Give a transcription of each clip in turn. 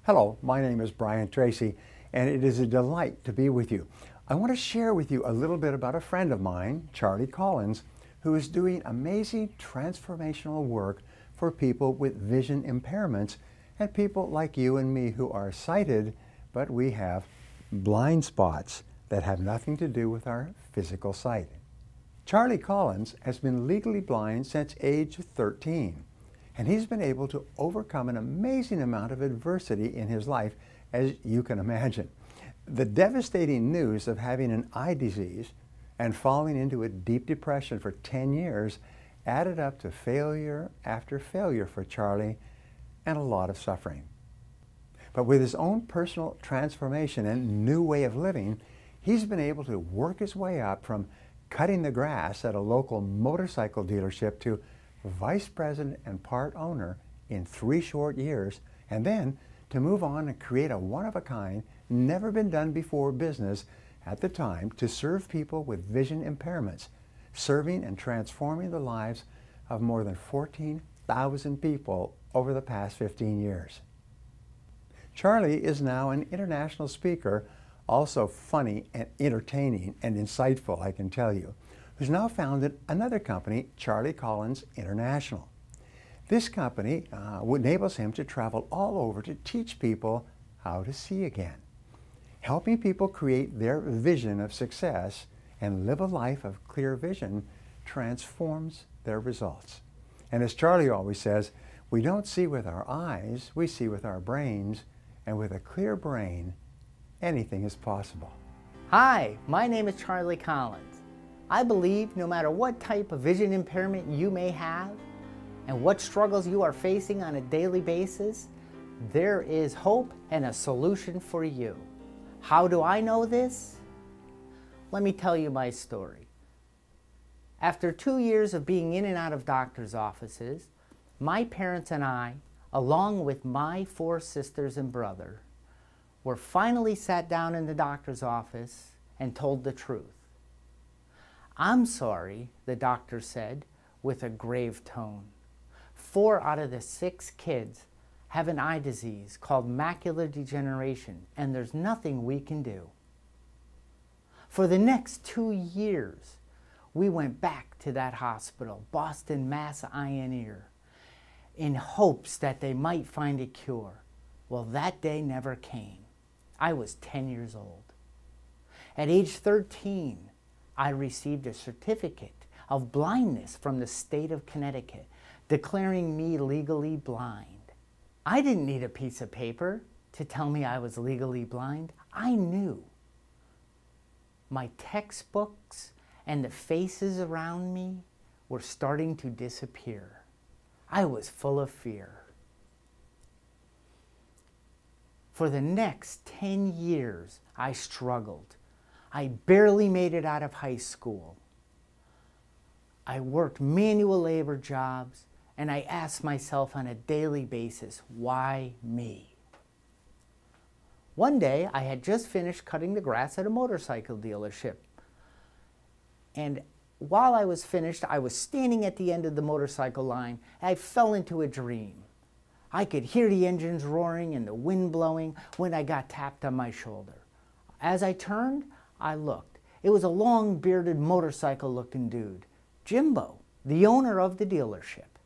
Hello, my name is Brian Tracy, and it is a delight to be with you. I want to share with you a little bit about a friend of mine, Charlie Collins, who is doing amazing transformational work for people with vision impairments and people like you and me who are sighted, but we have blind spots that have nothing to do with our physical sight. Charlie Collins has been legally blind since age 13. And he's been able to overcome an amazing amount of adversity in his life, as you can imagine. The devastating news of having an eye disease and falling into a deep depression for 10 years added up to failure after failure for Charlie and a lot of suffering. But with his own personal transformation and new way of living, he's been able to work his way up from cutting the grass at a local motorcycle dealership to vice president and part owner in 3 short years, and then to move on and create a one-of-a-kind, never been done before business at the time to serve people with vision impairments, serving and transforming the lives of more than 14,000 people over the past 15 years. Charlie is now an international speaker, also funny and entertaining and insightful, I can tell you, who's now founded another company, Charlie Collins International. This company enables him to travel all over to teach people how to see again. Helping people create their vision of success and live a life of clear vision transforms their results. And as Charlie always says, we don't see with our eyes, we see with our brains, and with a clear brain, anything is possible. Hi, my name is Charlie Collins. I believe no matter what type of vision impairment you may have and what struggles you are facing on a daily basis, there is hope and a solution for you. How do I know this? Let me tell you my story. After 2 years of being in and out of doctor's offices, my parents and I, along with my 4 sisters and brother, were finally sat down in the doctor's office and told the truth. "I'm sorry," the doctor said with a grave tone. 4 out of the 6 kids have an eye disease called macular degeneration, and there's nothing we can do. For the next 2 years, we went back to that hospital, Boston Mass Eye and Ear, in hopes that they might find a cure. Well, that day never came. I was 10 years old. At age 13, I received a certificate of blindness from the state of Connecticut, declaring me legally blind. I didn't need a piece of paper to tell me I was legally blind. I knew. My textbooks and the faces around me were starting to disappear. I was full of fear. For the next 10 years, I struggled. I barely made it out of high school. I worked manual labor jobs, and I asked myself on a daily basis, why me? One day, I had just finished cutting the grass at a motorcycle dealership. And while I was finished, I was standing at the end of the motorcycle line, and I fell into a dream. I could hear the engines roaring and the wind blowing when I got tapped on my shoulder. As I turned, I looked. It was a long bearded motorcycle-looking dude, Jimbo, the owner of the dealership.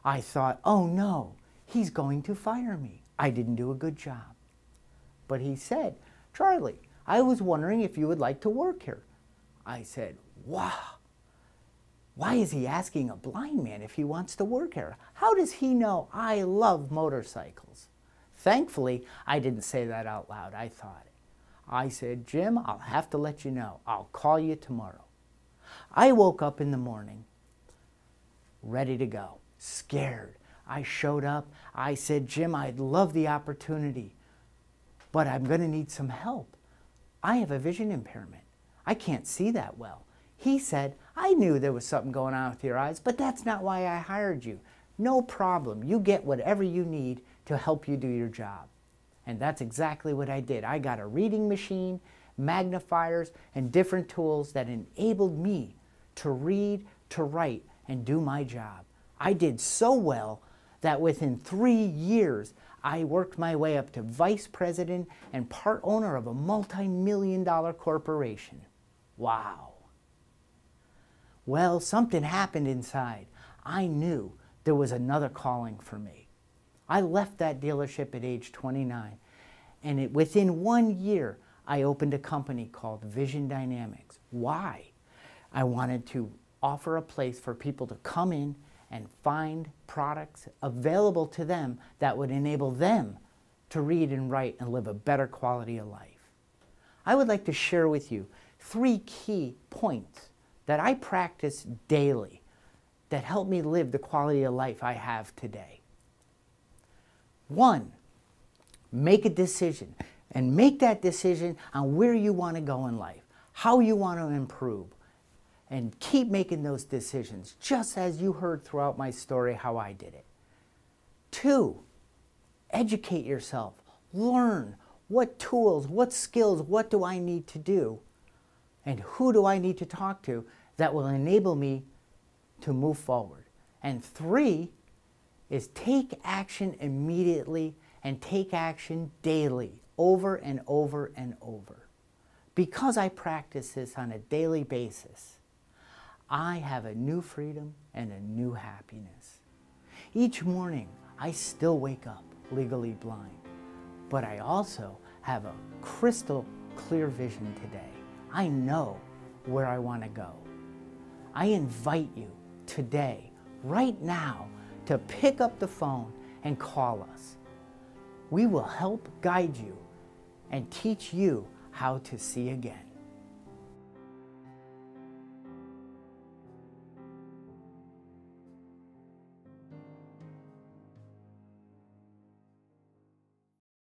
I thought, oh no, he's going to fire me. I didn't do a good job. But he said, "Charlie, I was wondering if you would like to work here." I said, wow, why is he asking a blind man if he wants to work here? How does he know I love motorcycles? Thankfully, I didn't say that out loud. I thought it. I said, "Jim, I'll have to let you know. I'll call you tomorrow." I woke up in the morning, ready to go, scared. I showed up. I said, "Jim, I'd love the opportunity, but I'm going to need some help. I have a vision impairment. I can't see that well." He said, "I knew there was something going on with your eyes, but that's not why I hired you. No problem. You get whatever you need to help you do your job." And that's exactly what I did. I got a reading machine, magnifiers, and different tools that enabled me to read, to write, and do my job. I did so well that within 3 years, I worked my way up to vice president and part owner of a multi-million-dollar corporation. Wow. Well, something happened inside. I knew there was another calling for me. I left that dealership at age 29, and within 1 year, I opened a company called Vision Dynamics. Why? I wanted to offer a place for people to come in and find products available to them that would enable them to read and write and live a better quality of life. I would like to share with you 3 key points that I practice daily that help me live the quality of life I have today. 1, make a decision, and make that decision on where you want to go in life, how you want to improve, and keep making those decisions, just as you heard throughout my story how I did it. 2, educate yourself. Learn what tools, what skills, what do I need to do, and who do I need to talk to that will enable me to move forward. And 3 is take action immediately and take action daily, over and over and over. Because I practice this on a daily basis, I have a new freedom and a new happiness. Each morning, I still wake up legally blind, but I also have a crystal clear vision today. I know where I want to go. I invite you today, right now, to pick up the phone and call us. We will help guide you and teach you how to see again.